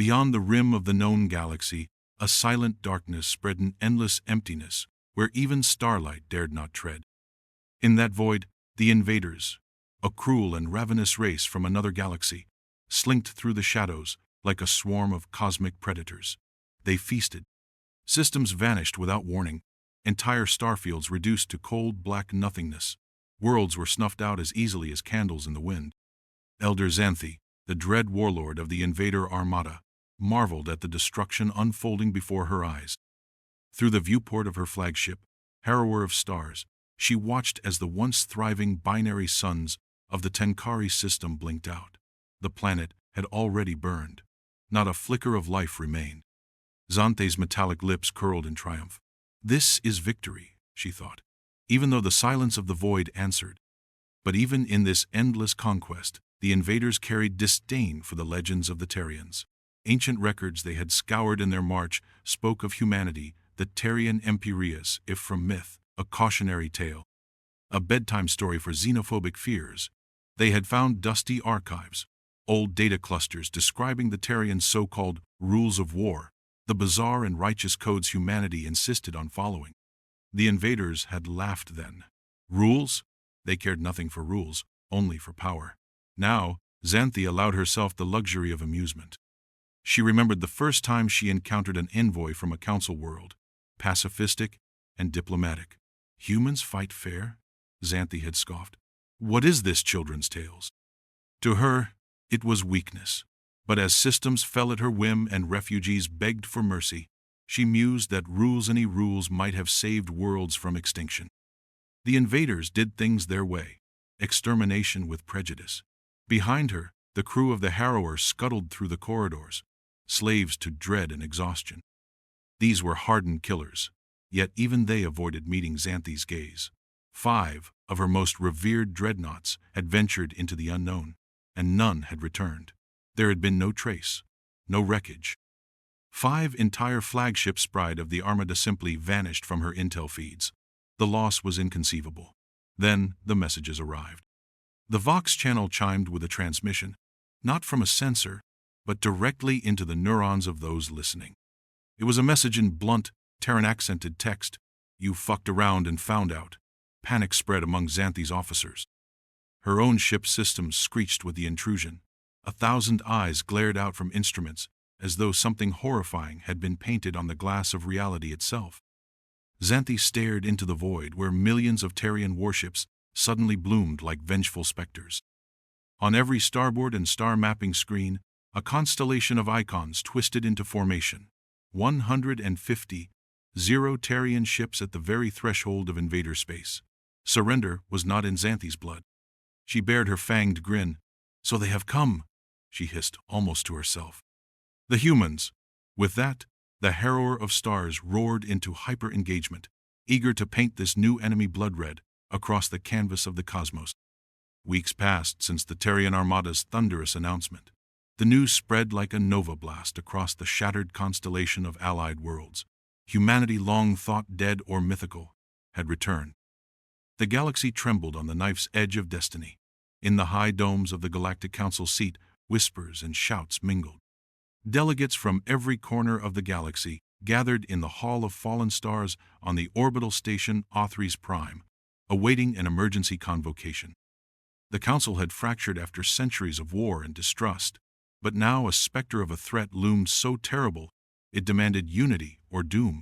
Beyond the rim of the known galaxy, a silent darkness spread an endless emptiness where even starlight dared not tread. In that void, the invaders, a cruel and ravenous race from another galaxy, slinked through the shadows like a swarm of cosmic predators. They feasted. Systems vanished without warning, entire starfields reduced to cold black nothingness. Worlds were snuffed out as easily as candles in the wind. Elder Xanthi, the dread warlord of the invader armada, marveled at the destruction unfolding before her eyes. Through the viewport of her flagship, Harrower of Stars, she watched as the once thriving binary suns of the Tenkari system blinked out. The planet had already burned. Not a flicker of life remained. Xanthe's metallic lips curled in triumph. This is victory, she thought, even though the silence of the void answered. But even in this endless conquest, the invaders carried disdain for the legends of the Terrians. Ancient records they had scoured in their march spoke of humanity, the Terrian Empyreus, if from myth, a cautionary tale, a bedtime story for xenophobic fears. They had found dusty archives, old data clusters describing the Terrians' so-called rules of war, the bizarre and righteous codes humanity insisted on following. The invaders had laughed then. Rules? They cared nothing for rules, only for power. Now, Xanthi allowed herself the luxury of amusement. She remembered the first time she encountered an envoy from a council world, pacifistic and diplomatic. Humans fight fair? Xanthi had scoffed. What is this children's tales? To her, it was weakness. But as systems fell at her whim and refugees begged for mercy, she mused that any rules might have saved worlds from extinction. The invaders did things their way, extermination with prejudice. Behind her, the crew of the Harrower scuttled through the corridors, slaves to dread and exhaustion. These were hardened killers, yet even they avoided meeting Xanthi's gaze. 5 of her most revered dreadnoughts had ventured into the unknown, and none had returned. There had been no trace, no wreckage. 5 entire flagship sprites of the Armada simply vanished from her intel feeds. The loss was inconceivable. Then the messages arrived. The Vox channel chimed with a transmission, not from a sensor, but directly into the neurons of those listening. It was a message in blunt, Terran-accented text. You fucked around and found out. Panic spread among Xanthi's officers. Her own ship's systems screeched with the intrusion. 1,000 eyes glared out from instruments, as though something horrifying had been painted on the glass of reality itself. Xanthi stared into the void where millions of Terrian warships suddenly bloomed like vengeful specters. On every starboard and star mapping screen, a constellation of icons twisted into formation. 150 Terrian ships at the very threshold of invader space. Surrender was not in Xanthi's blood. She bared her fanged grin. So they have come, she hissed almost to herself. The humans. With that, the Harrower of Stars roared into hyper-engagement, eager to paint this new enemy blood red across the canvas of the cosmos. Weeks passed since the Terrian Armada's thunderous announcement. The news spread like a nova blast across the shattered constellation of allied worlds. Humanity long thought dead or mythical had returned. The galaxy trembled on the knife's edge of destiny. In the high domes of the Galactic Council seat, whispers and shouts mingled. Delegates from every corner of the galaxy gathered in the Hall of Fallen Stars on the orbital station Authres Prime, awaiting an emergency convocation. The Council had fractured after centuries of war and distrust, but now a specter of a threat loomed so terrible it demanded unity or doom.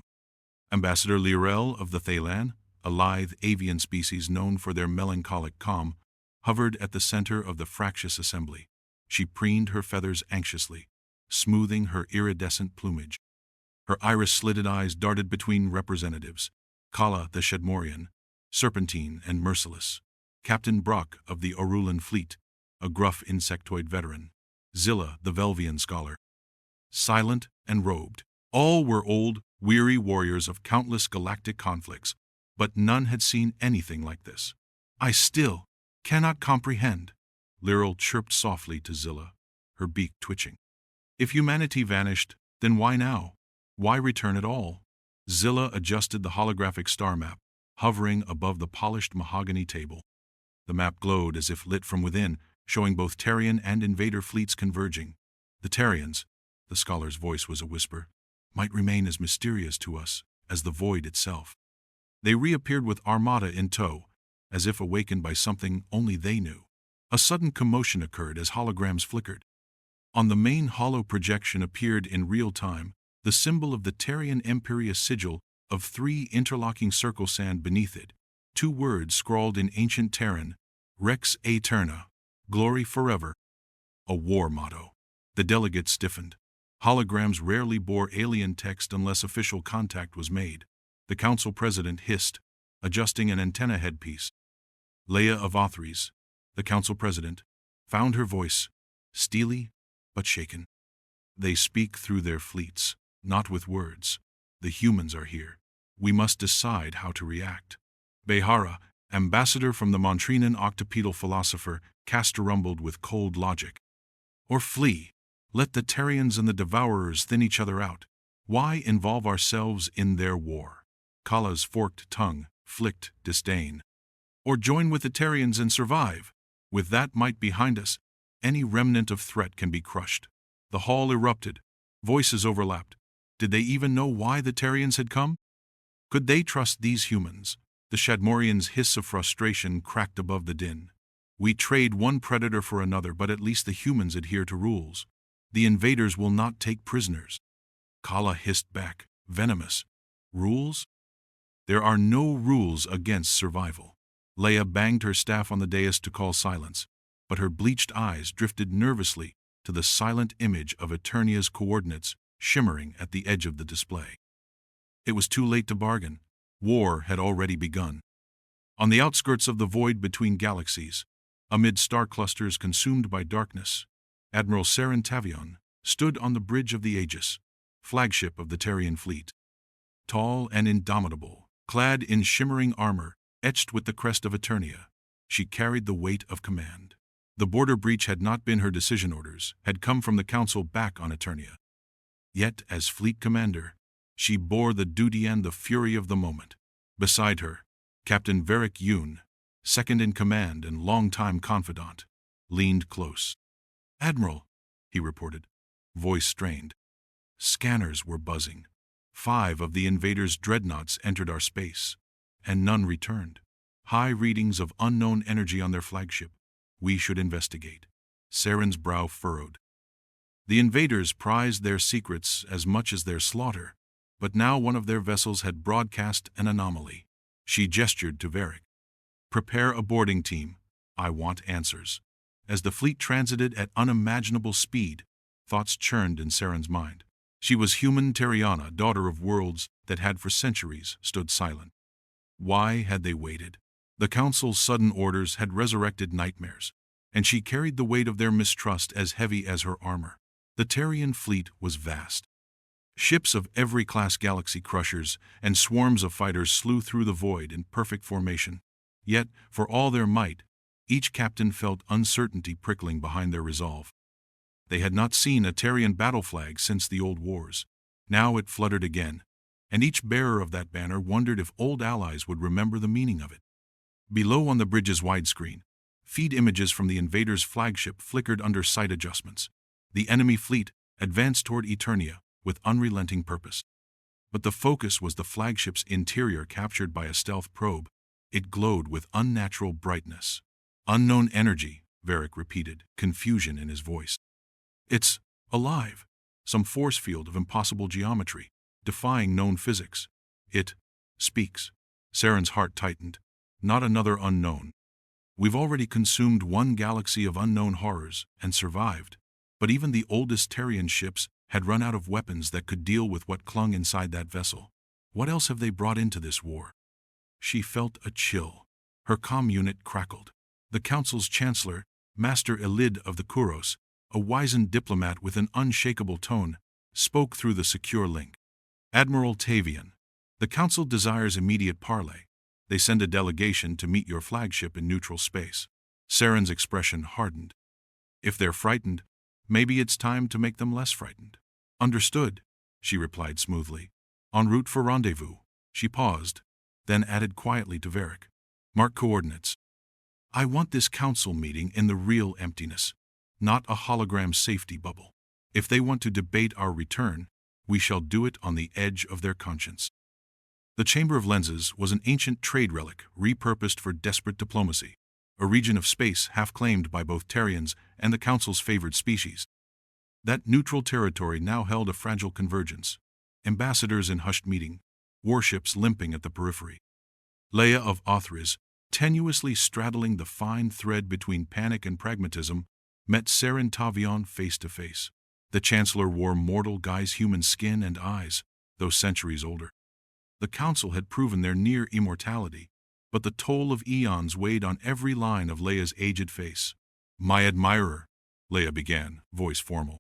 Ambassador Lirel of the Thaylan, a lithe avian species known for their melancholic calm, hovered at the center of the fractious assembly. She preened her feathers anxiously, smoothing her iridescent plumage. Her iris-slitted eyes darted between representatives. Kala the Shedmorian, Serpentine and Merciless. Captain Brock of the Orulan fleet, a gruff insectoid veteran. Zilla the Velvian scholar. Silent and robed. All were old, weary warriors of countless galactic conflicts, but none had seen anything like this. I still cannot comprehend, Lirel chirped softly to Zilla, her beak twitching. If humanity vanished, then why now? Why return at all? Zilla adjusted the holographic star map, hovering above the polished mahogany table. The map glowed as if lit from within, showing both Terrian and invader fleets converging. The Terrians, the scholar's voice was a whisper, might remain as mysterious to us as the void itself. They reappeared with Armada in tow, as if awakened by something only they knew. A sudden commotion occurred as holograms flickered. On the main holo projection appeared in real time the symbol of the Terrian Imperious sigil of 3 interlocking circles, and beneath it, 2 words scrawled in ancient Terran, Rex Aeterna, glory forever. A war motto. The delegates stiffened. Holograms rarely bore alien text unless official contact was made. The council president hissed, adjusting an antenna headpiece. Leia of Othries, the council president, found her voice, steely but shaken. They speak through their fleets, not with words. The humans are here. We must decide how to react. Behara, ambassador from the Montrinan octopedal philosopher, rumbled with cold logic. Or flee. Let the Terrians and the Devourers thin each other out. Why involve ourselves in their war? Kala's forked tongue flicked disdain. Or join with the Terrians and survive. With that might behind us, any remnant of threat can be crushed. The hall erupted. Voices overlapped. Did they even know why the Terrians had come? Could they trust these humans? The Shadmorian's hiss of frustration cracked above the din. We trade one predator for another, but at least the humans adhere to rules. The invaders will not take prisoners. Kala hissed back, venomous. Rules? There are no rules against survival. Leia banged her staff on the dais to call silence, but her bleached eyes drifted nervously to the silent image of Eternia's coordinates shimmering at the edge of the display. It was too late to bargain. War had already begun. On the outskirts of the void between galaxies, amid star clusters consumed by darkness, Admiral Saren Tavion stood on the bridge of the Aegis, flagship of the Terrian fleet. Tall and indomitable, clad in shimmering armor etched with the crest of Eternia, she carried the weight of command. The border breach had not been her decision. Orders had come from the Council back on Eternia. Yet, as fleet commander, she bore the duty and the fury of the moment. Beside her, Captain Varric Yoon, second in command and longtime confidant, leaned close. "Admiral," he reported, voice strained. Scanners were buzzing. 5 of the invaders' dreadnoughts entered our space, and none returned. High readings of unknown energy on their flagship. We should investigate. Saren's brow furrowed. The invaders prized their secrets as much as their slaughter, but now one of their vessels had broadcast an anomaly. She gestured to Varric. "Prepare a boarding team. I want answers." As the fleet transited at unimaginable speed, thoughts churned in Saren's mind. She was human Terriana, daughter of worlds that had for centuries stood silent. Why had they waited? The Council's sudden orders had resurrected nightmares, and she carried the weight of their mistrust as heavy as her armor. The Terrian fleet was vast. Ships of every class, galaxy crushers, and swarms of fighters slew through the void in perfect formation. Yet, for all their might, each captain felt uncertainty prickling behind their resolve. They had not seen a Terrian battle flag since the old wars. Now it fluttered again, and each bearer of that banner wondered if old allies would remember the meaning of it. Below on the bridge's widescreen, feed images from the invaders' flagship flickered under sight adjustments. The enemy fleet advanced toward Eternia with unrelenting purpose. But the focus was the flagship's interior, captured by a stealth probe. It glowed with unnatural brightness. "Unknown energy," Varric repeated, confusion in his voice. "It's alive. Some force field of impossible geometry, defying known physics. It speaks." Saren's heart tightened. Not another unknown. We've already consumed one galaxy of unknown horrors and survived, but even the oldest Terrian ships had run out of weapons that could deal with what clung inside that vessel. What else have they brought into this war? She felt a chill. Her comm unit crackled. The Council's Chancellor, Master Elid of the Kuros, a wizened diplomat with an unshakable tone, spoke through the secure link. "Admiral Tavion, the Council desires immediate parley. They send a delegation to meet your flagship in neutral space." Saren's expression hardened. "If they're frightened, maybe it's time to make them less frightened." "Understood," she replied smoothly. "En route for rendezvous." She paused, then added quietly to Varric, "Mark coordinates. I want this council meeting in the real emptiness, not a hologram safety bubble." If they want to debate our return, we shall do it on the edge of their conscience. The Chamber of Lenses was an ancient trade relic repurposed for desperate diplomacy, a region of space half claimed by both Terrians and the Council's favored species. That neutral territory now held a fragile convergence, ambassadors in hushed meeting, warships limping at the periphery. Leia of Othriz, tenuously straddling the fine thread between panic and pragmatism, met Saren Tavion face to face. The Chancellor wore mortal Guy's human skin and eyes, though centuries older. The Council had proven their near immortality, but the toll of eons weighed on every line of Leia's aged face. "My admirer," Leia began, voice formal.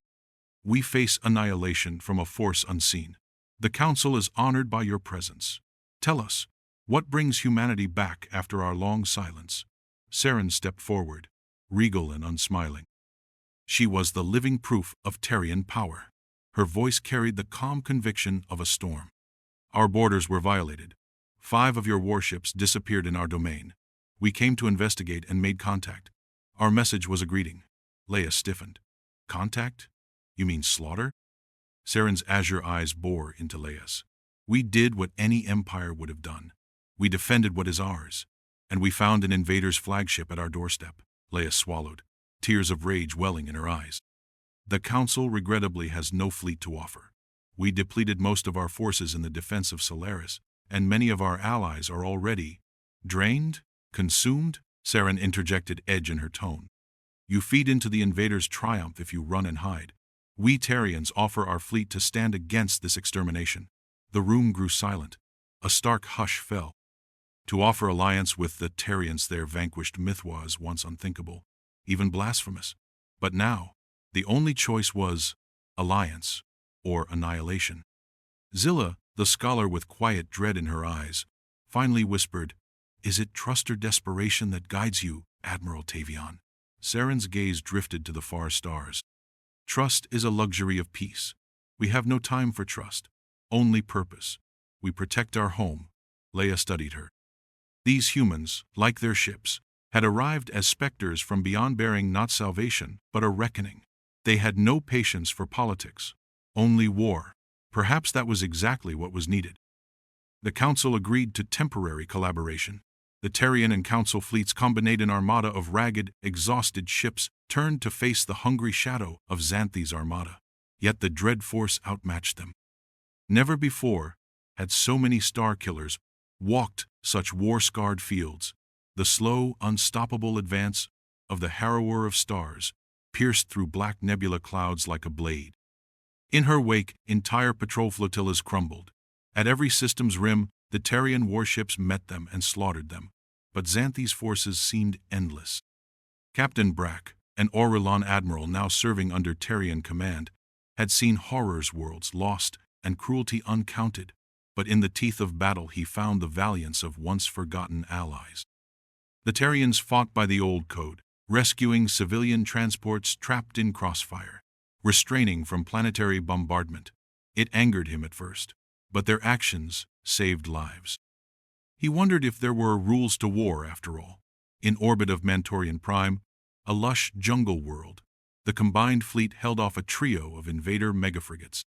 "We face annihilation from a force unseen. The Council is honored by your presence. Tell us, what brings humanity back after our long silence?" Saren stepped forward, regal and unsmiling. She was the living proof of Terrian power. Her voice carried the calm conviction of a storm. "Our borders were violated. 5 of your warships disappeared in our domain. We came to investigate and made contact. Our message was a greeting." Leia stiffened. "Contact? You mean slaughter?" Saren's azure eyes bore into Leia's. "We did what any empire would have done. We defended what is ours. And we found an invader's flagship at our doorstep." Leia swallowed, tears of rage welling in her eyes. "The Council regrettably has no fleet to offer. We depleted most of our forces in the defense of Solaris, and many of our allies are already drained, consumed," Saren interjected, edge in her tone. "You feed into the invader's triumph if you run and hide. We Terrians offer our fleet to stand against this extermination." The room grew silent. A stark hush fell. To offer alliance with the Terrians their vanquished myth was once unthinkable, even blasphemous. But now, the only choice was alliance or annihilation. Zilla, the scholar with quiet dread in her eyes, finally whispered, "Is it trust or desperation that guides you, Admiral Tavion?" Saren's gaze drifted to the far stars. "Trust is a luxury of peace. We have no time for trust, only purpose. We protect our home." Leia studied her. These humans, like their ships, had arrived as specters from beyond, bearing not salvation, but a reckoning. They had no patience for politics, only war. Perhaps that was exactly what was needed. The Council agreed to temporary collaboration. The Terrian and Council fleets, combined an armada of ragged, exhausted ships, turned to face the hungry shadow of Xanthe's armada. Yet the dread force outmatched them. Never before had so many star killers walked such war-scarred fields. The slow, unstoppable advance of the harrower of stars pierced through black nebula clouds like a blade. In her wake, entire patrol flotillas crumbled. At every system's rim, the Terrian warships met them and slaughtered them. But Xanthe's forces seemed endless. Captain Brack, an Aurelon admiral now serving under Terrian command, had seen horrors, worlds lost, and cruelty uncounted. But in the teeth of battle he found the valiance of once-forgotten allies. The Terrians fought by the old code, rescuing civilian transports trapped in crossfire, restraining from planetary bombardment. It angered him at first, but their actions saved lives. He wondered if there were rules to war after all. In orbit of Mantorian Prime, a lush jungle world, the combined fleet held off a trio of invader megafrigates.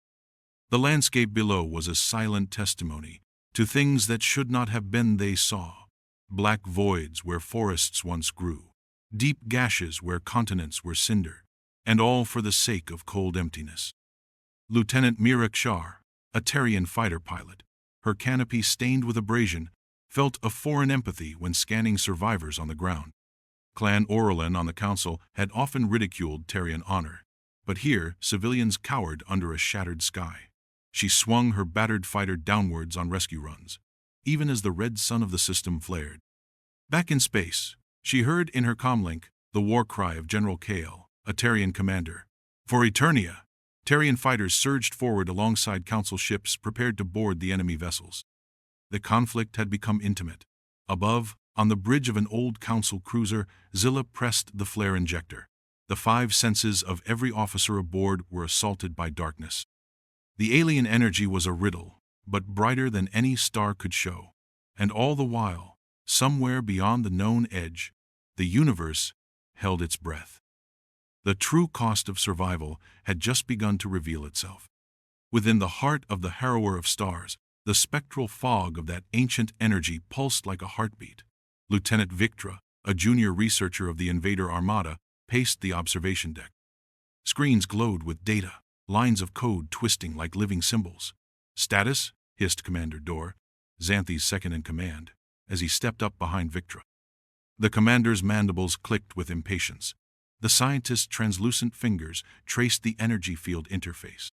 The landscape below was a silent testimony to things that should not have been. They saw black voids where forests once grew, deep gashes where continents were cinder, and all for the sake of cold emptiness. Lieutenant Mira Kshar, a Terrian fighter pilot, her canopy stained with abrasion, felt a foreign empathy when scanning survivors on the ground. Clan Aurelon on the Council had often ridiculed Terrian honor, but here civilians cowered under a shattered sky. She swung her battered fighter downwards on rescue runs, even as the red sun of the system flared. Back in space, she heard in her comlink the war cry of General Kale, a Terrian commander. For Eternia, Terrian fighters surged forward alongside Council ships prepared to board the enemy vessels. The conflict had become intimate. Above, on the bridge of an old Council cruiser, Zilla pressed the flare injector. The 5 senses of every officer aboard were assaulted by darkness. The alien energy was a riddle, but brighter than any star could show. And all the while, somewhere beyond the known edge, the universe held its breath. The true cost of survival had just begun to reveal itself. Within the heart of the harrower of stars, the spectral fog of that ancient energy pulsed like a heartbeat. Lieutenant Victra, a junior researcher of the invader armada, paced the observation deck. Screens glowed with data, lines of code twisting like living symbols. "Status?" hissed Commander Dor, Xanthi's second-in-command, as he stepped up behind Victra. The commander's mandibles clicked with impatience. The scientist's translucent fingers traced the energy field interface.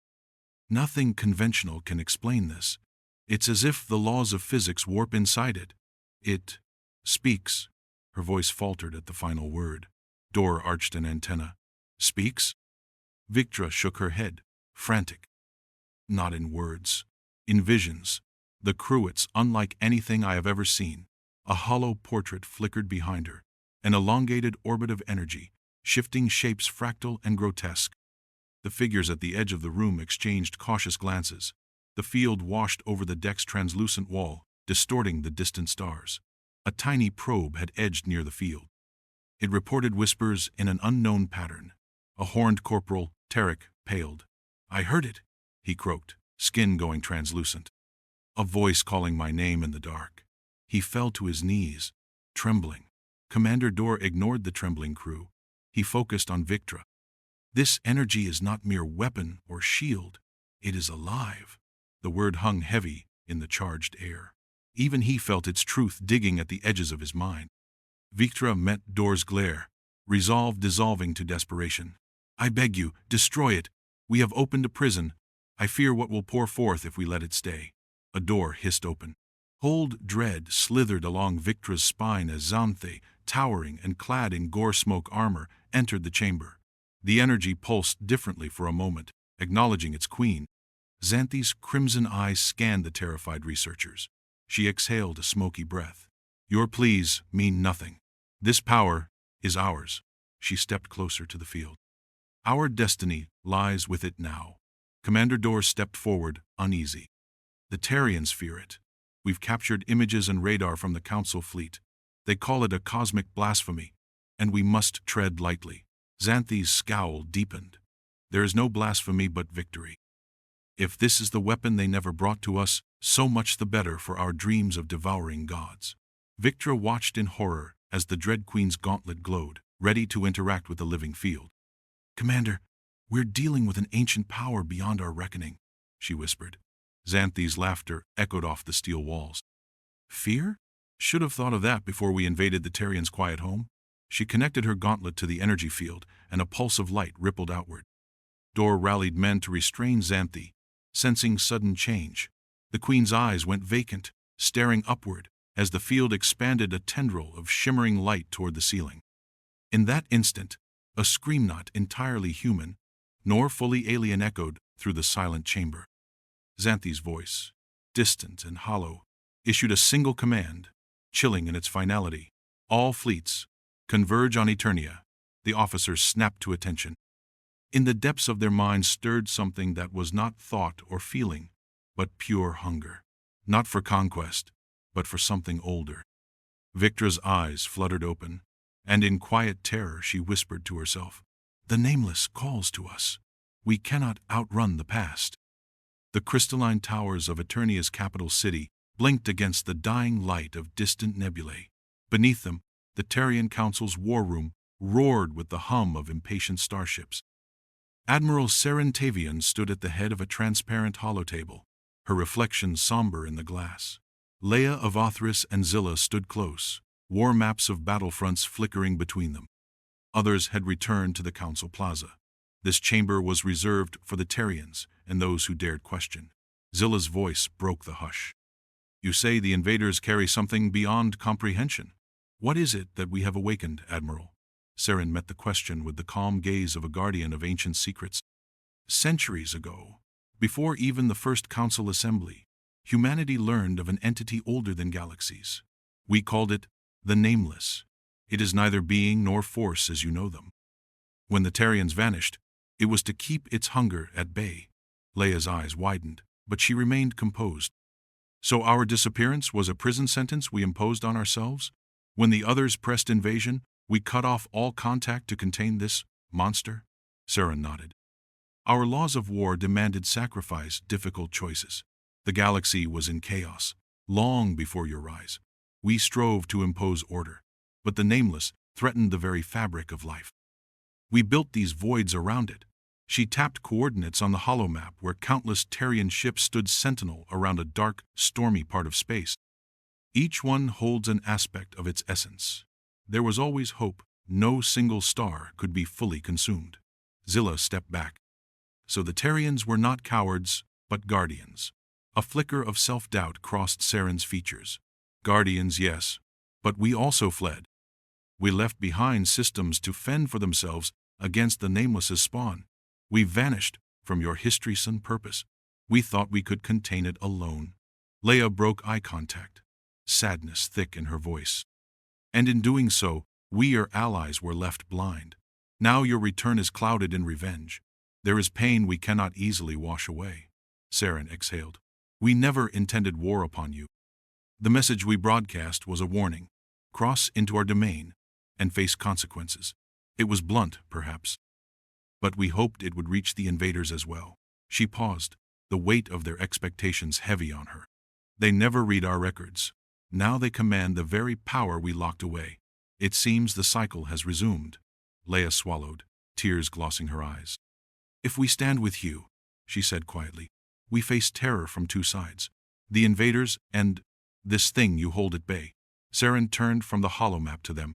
"Nothing conventional can explain this. It's as if the laws of physics warp inside it. It speaks." Her voice faltered at the final word. Dor arched an antenna. "Speaks?" Victra shook her head, frantic. "Not in words. In visions. The cruets, unlike anything I have ever seen." A hollow portrait flickered behind her, an elongated orbit of energy, shifting shapes fractal and grotesque. The figures at the edge of the room exchanged cautious glances. The field washed over the deck's translucent wall, distorting the distant stars. A tiny probe had edged near the field. It reported whispers in an unknown pattern. A horned corporal, Terric, paled. "I heard it," he croaked, skin going translucent. A voice calling my name in the dark. He fell to his knees, trembling. Commander Dor ignored the trembling crew. He focused on Victra. "This energy is not mere weapon or shield. It is alive." The word hung heavy in the charged air. Even he felt its truth digging at the edges of his mind. Victra met Dor's glare, resolve dissolving to desperation. "I beg you, destroy it. We have opened a prison. I fear what will pour forth if we let it stay." A door hissed open. Cold dread slithered along Victra's spine as Xanthe, towering and clad in gore-smoke armor, entered the chamber. The energy pulsed differently for a moment, acknowledging its queen. Xanthe's crimson eyes scanned the terrified researchers. She exhaled a smoky breath. "Your pleas mean nothing. This power is ours." She stepped closer to the field. "Our destiny lies with it now." Commander Dor stepped forward, uneasy. "The Terrians fear it. We've captured images and radar from the Council fleet. They call it a cosmic blasphemy, and we must tread lightly." Xanthe's scowl deepened. "There is no blasphemy but victory. If this is the weapon they never brought to us, so much the better for our dreams of devouring gods." Victra watched in horror as the Dread Queen's gauntlet glowed, ready to interact with the living field. "Commander, we're dealing with an ancient power beyond our reckoning," she whispered. Xanthe's laughter echoed off the steel walls. "Fear? Should have thought of that before we invaded the Terrians' quiet home." She connected her gauntlet to the energy field, and a pulse of light rippled outward. Dor rallied men to restrain Xanthe, sensing sudden change. The Queen's eyes went vacant, staring upward, as the field expanded a tendril of shimmering light toward the ceiling. In that instant, a scream not entirely human, nor fully alien echoed through the silent chamber. Xanthe's voice, distant and hollow, issued a single command, chilling in its finality. "All fleets, converge on Eternia." The officers snapped to attention. In the depths of their minds stirred something that was not thought or feeling, but pure hunger. Not for conquest, but for something older. Victra's eyes fluttered open, and in quiet terror she whispered to herself, "The Nameless calls to us. We cannot outrun the past." The crystalline towers of Eternia's capital city blinked against the dying light of distant nebulae. Beneath them, the Terrian Council's war room roared with the hum of impatient starships. Admiral Tavian stood at the head of a transparent holotable, her reflection somber in the glass. Leia of Othris and Zilla stood close, war maps of battlefronts flickering between them. Others had returned to the Council Plaza. This chamber was reserved for the Terrians and those who dared question. Zilla's voice broke the hush. "You say the invaders carry something beyond comprehension. What is it that we have awakened, Admiral?" Saren met the question with the calm gaze of a guardian of ancient secrets. "Centuries ago, before even the first Council Assembly, humanity learned of an entity older than galaxies. We called it the Nameless. It is neither being nor force as you know them. When the Terrians vanished, it was to keep its hunger at bay." Leia's eyes widened, but she remained composed. "So our disappearance was a prison sentence we imposed on ourselves? When the others pressed invasion, we cut off all contact to contain this monster?" Saren nodded. Our laws of war demanded sacrifice, difficult choices. The galaxy was in chaos, long before your rise. We strove to impose order, but the nameless threatened the very fabric of life. We built these voids around it. She tapped coordinates on the holomap where countless Terrian ships stood sentinel around a dark, stormy part of space. Each one holds an aspect of its essence. There was always hope. No single star could be fully consumed. Zilla stepped back. So the Terrians were not cowards, but guardians. A flicker of self-doubt crossed Saren's features. Guardians, yes, but we also fled. We left behind systems to fend for themselves against the Nameless's spawn. We vanished from your history's purpose. We thought we could contain it alone. Leia broke eye contact, sadness thick in her voice. And in doing so, we, your allies, were left blind. Now your return is clouded in revenge. There is pain we cannot easily wash away. Saren exhaled. We never intended war upon you. The message we broadcast was a warning. Cross into our domain and face consequences. It was blunt, perhaps, but we hoped it would reach the invaders as well. She paused, the weight of their expectations heavy on her. They never read our records. Now they command the very power we locked away. It seems the cycle has resumed. Leia swallowed, tears glossing her eyes. If we stand with you, she said quietly, we face terror from two sides. The invaders and this thing you hold at bay. Saren turned from the holomap to them.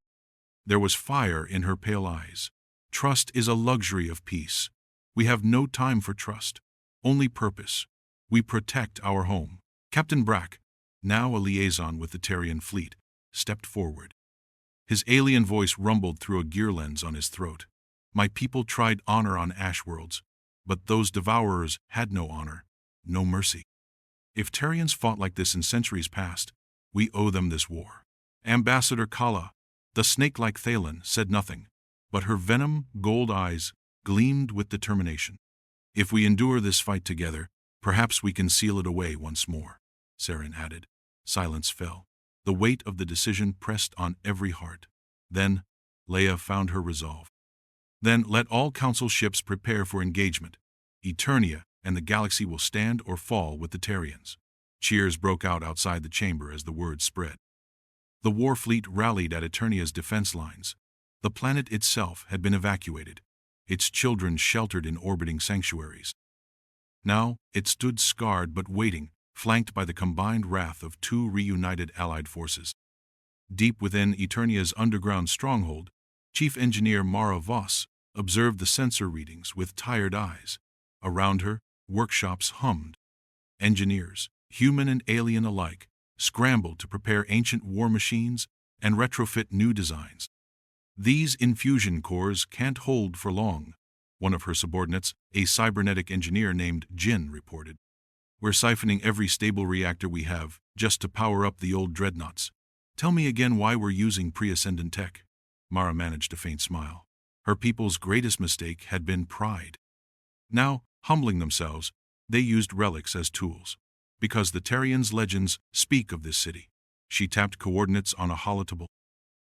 There was fire in her pale eyes. Trust is a luxury of peace. We have no time for trust, only purpose. We protect our home. Captain Brack, now a liaison with the Terrian fleet, stepped forward. His alien voice rumbled through a gear lens on his throat. My people tried honor on Ash worlds, but those devourers had no honor, no mercy. If Terrians fought like this in centuries past, we owe them this war. Ambassador Kala, the snake-like Thalen, said nothing, but her venom gold eyes gleamed with determination. If we endure this fight together, perhaps we can seal it away once more, Saren added. Silence fell. The weight of the decision pressed on every heart. Then, Leia found her resolve. Then let all Council ships prepare for engagement. Eternia and the galaxy will stand or fall with the Terrians. Cheers broke out outside the chamber as the word spread. The war fleet rallied at Eternia's defense lines. The planet itself had been evacuated, its children sheltered in orbiting sanctuaries. Now it stood scarred but waiting, flanked by the combined wrath of two reunited allied forces. Deep within Eternia's underground stronghold, Chief Engineer Mara Voss observed the sensor readings with tired eyes. Around her, workshops hummed. Engineers, human and alien alike, scrambled to prepare ancient war machines and retrofit new designs. These infusion cores can't hold for long, one of her subordinates, a cybernetic engineer named Jin, reported. We're siphoning every stable reactor we have, just to power up the old dreadnoughts. Tell me again why we're using pre-ascendant tech. Mara managed a faint smile. Her people's greatest mistake had been pride. Now, humbling themselves, they used relics as tools. Because the Terrians' legends speak of this city. She tapped coordinates on a holotable.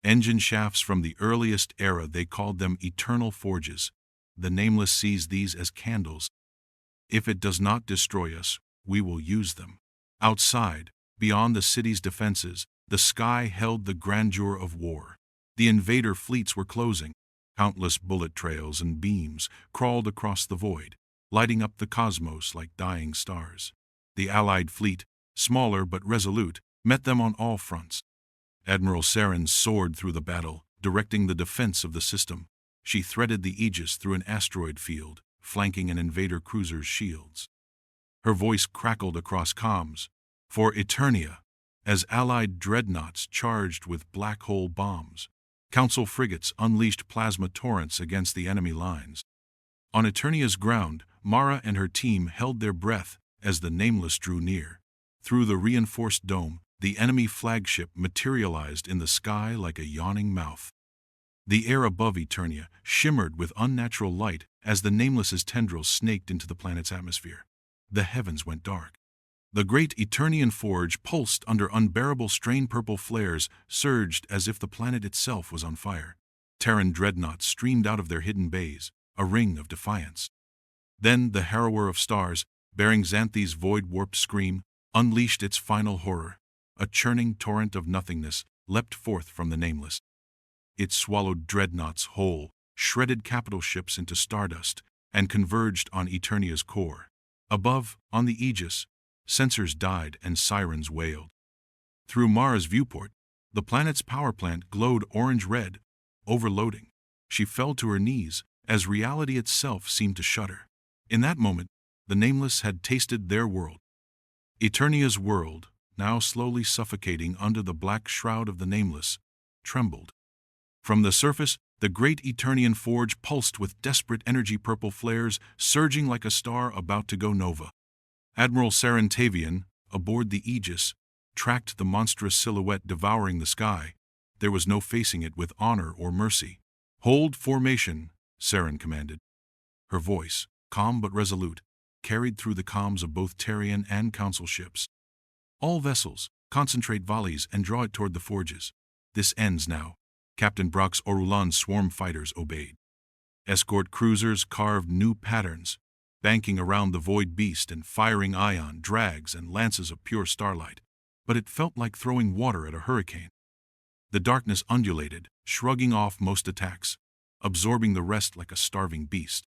Engine shafts from the earliest era, they called them eternal forges. The Nameless sees these as candles. If it does not destroy us, we will use them. Outside, beyond the city's defenses, the sky held the grandeur of war. The invader fleets were closing. Countless bullet trails and beams crawled across the void, lighting up the cosmos like dying stars. The Allied fleet, smaller but resolute, met them on all fronts. Admiral Saren soared through the battle, directing the defense of the system. She threaded the Aegis through an asteroid field, flanking an invader cruiser's shields. Her voice crackled across comms. For Eternia, as Allied dreadnoughts charged with black hole bombs, Council frigates unleashed plasma torrents against the enemy lines. On Eternia's ground, Mara and her team held their breath as the Nameless drew near. Through the reinforced dome, the enemy flagship materialized in the sky like a yawning mouth. The air above Eternia shimmered with unnatural light as the Nameless's tendrils snaked into the planet's atmosphere. The heavens went dark. The great Eternian forge pulsed under unbearable strain-purple flares, surged as if the planet itself was on fire. Terran dreadnoughts streamed out of their hidden bays, a ring of defiance. Then the harrower of stars, bearing Xanthe's void-warped scream, unleashed its final horror. A churning torrent of nothingness leapt forth from the Nameless. It swallowed dreadnoughts whole, shredded capital ships into stardust, and converged on Eternia's core. Above, on the Aegis, sensors died and sirens wailed. Through Mara's viewport, the planet's power plant glowed orange-red, overloading. She fell to her knees, as reality itself seemed to shudder. In that moment, the Nameless had tasted their world. Eternia's world, now slowly suffocating under the black shroud of the Nameless, trembled. From the surface, the great Eternian forge pulsed with desperate energy-purple flares, surging like a star about to go nova. Admiral Tavian, aboard the Aegis, tracked the monstrous silhouette devouring the sky. There was no facing it with honor or mercy. "Hold formation," Saren commanded. Her voice, calm but resolute, carried through the comms of both Terrian and Council ships. "All vessels, concentrate volleys and draw it toward the forges. This ends now." Captain Brock's Orulan swarm fighters obeyed. Escort cruisers carved new patterns, banking around the void beast and firing ion, drags, and lances of pure starlight. But it felt like throwing water at a hurricane. The darkness undulated, shrugging off most attacks, absorbing the rest like a starving beast.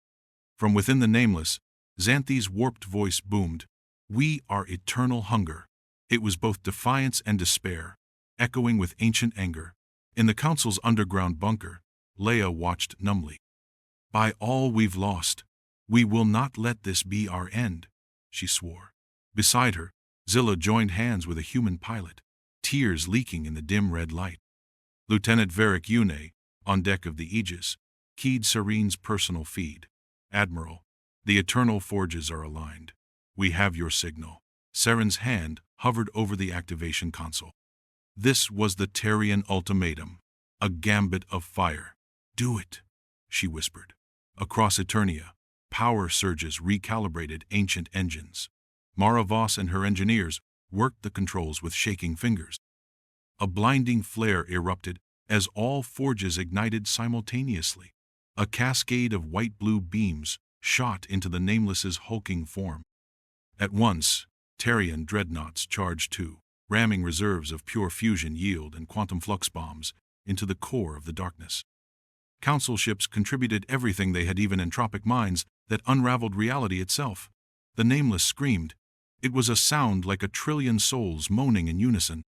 From within the Nameless, Xanthe's warped voice boomed, "We are eternal hunger." It was both defiance and despair, echoing with ancient anger. In the Council's underground bunker, Leia watched numbly. "By all we've lost, we will not let this be our end," she swore. Beside her, Zilla joined hands with a human pilot, tears leaking in the dim red light. Lieutenant Varric Une, on deck of the Aegis, keyed Serene's personal feed. "Admiral, the eternal forges are aligned. We have your signal." Seren's hand hovered over the activation console. This was the Terrian ultimatum, a gambit of fire. "Do it," she whispered. Across Eternia, power surges recalibrated ancient engines. Mara Voss and her engineers worked the controls with shaking fingers. A blinding flare erupted as all forges ignited simultaneously. A cascade of white-blue beams shot into the Nameless's hulking form. At once, Terrian dreadnoughts charged too, ramming reserves of pure fusion yield and quantum flux bombs into the core of the darkness. Council ships contributed everything they had, even entropic minds that unraveled reality itself. The Nameless screamed. It was a sound like a trillion souls moaning in unison.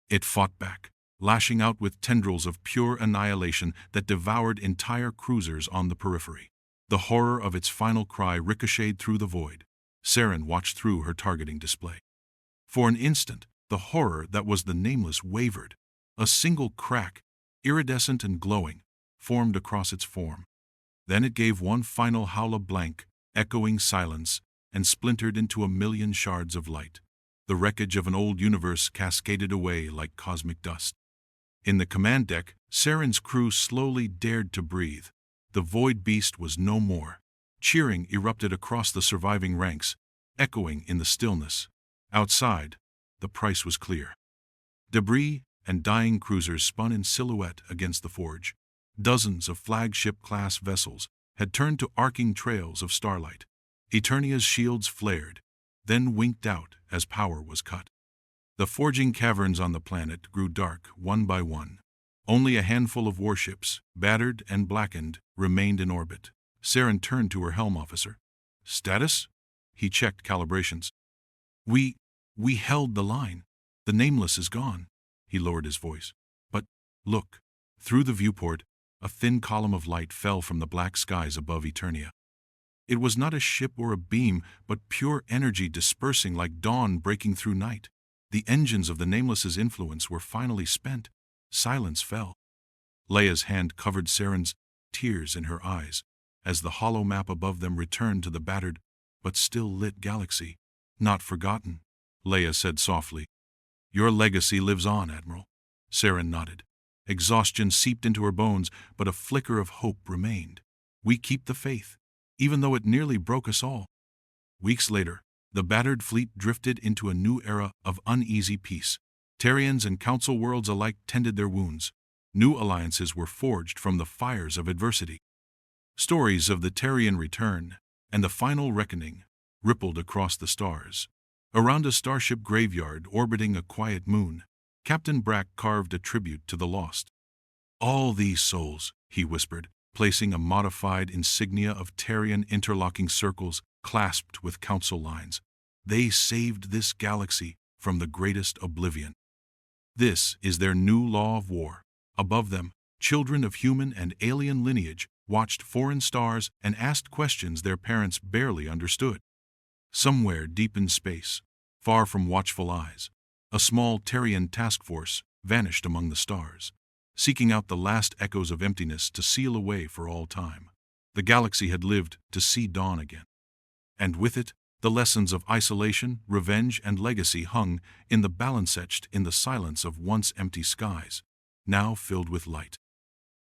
It fought back, lashing out with tendrils of pure annihilation that devoured entire cruisers on the periphery. The horror of its final cry ricocheted through the void. Saren watched through her targeting display. For an instant, the horror that was the Nameless wavered. A single crack, iridescent and glowing, formed across its form. Then it gave one final howl of blank, echoing silence, and splintered into a million shards of light. The wreckage of an old universe cascaded away like cosmic dust. In the command deck, Saren's crew slowly dared to breathe. The void beast was no more. Cheering erupted across the surviving ranks, echoing in the stillness. Outside, the price was clear. Debris and dying cruisers spun in silhouette against the forge. Dozens of flagship-class vessels had turned to arcing trails of starlight. Eternia's shields flared, then winked out as power was cut. The forging caverns on the planet grew dark one by one. Only a handful of warships, battered and blackened, remained in orbit. Saren turned to her helm officer. "Status?" He checked calibrations. We held the line. The Nameless is gone." He lowered his voice. "But, look." Through the viewport, a thin column of light fell from the black skies above Eternia. It was not a ship or a beam, but pure energy dispersing like dawn breaking through night. The engines of the Nameless's influence were finally spent. Silence fell. Leia's hand covered Saren's, tears in her eyes, as the hollow map above them returned to the battered, but still lit galaxy. "Not forgotten," Leia said softly. "Your legacy lives on, Admiral." Saren nodded. Exhaustion seeped into her bones, but a flicker of hope remained. "We keep the faith, even though it nearly broke us all." Weeks later, the battered fleet drifted into a new era of uneasy peace. Terrians and Council worlds alike tended their wounds. New alliances were forged from the fires of adversity. Stories of the Terrian return and the final reckoning rippled across the stars. Around a starship graveyard orbiting a quiet moon, Captain Brack carved a tribute to the lost. "All these souls," he whispered, placing a modified insignia of Terrian interlocking circles clasped with council lines, "they saved this galaxy from the greatest oblivion. This is their new law of war." Above them, children of human and alien lineage watched foreign stars and asked questions their parents barely understood. Somewhere deep in space, far from watchful eyes, a small Terrian task force vanished among the stars, seeking out the last echoes of emptiness to seal away for all time. The galaxy had lived to see dawn again. And with it, the lessons of isolation, revenge, and legacy hung in the balance etched in the silence of once empty skies, now filled with light.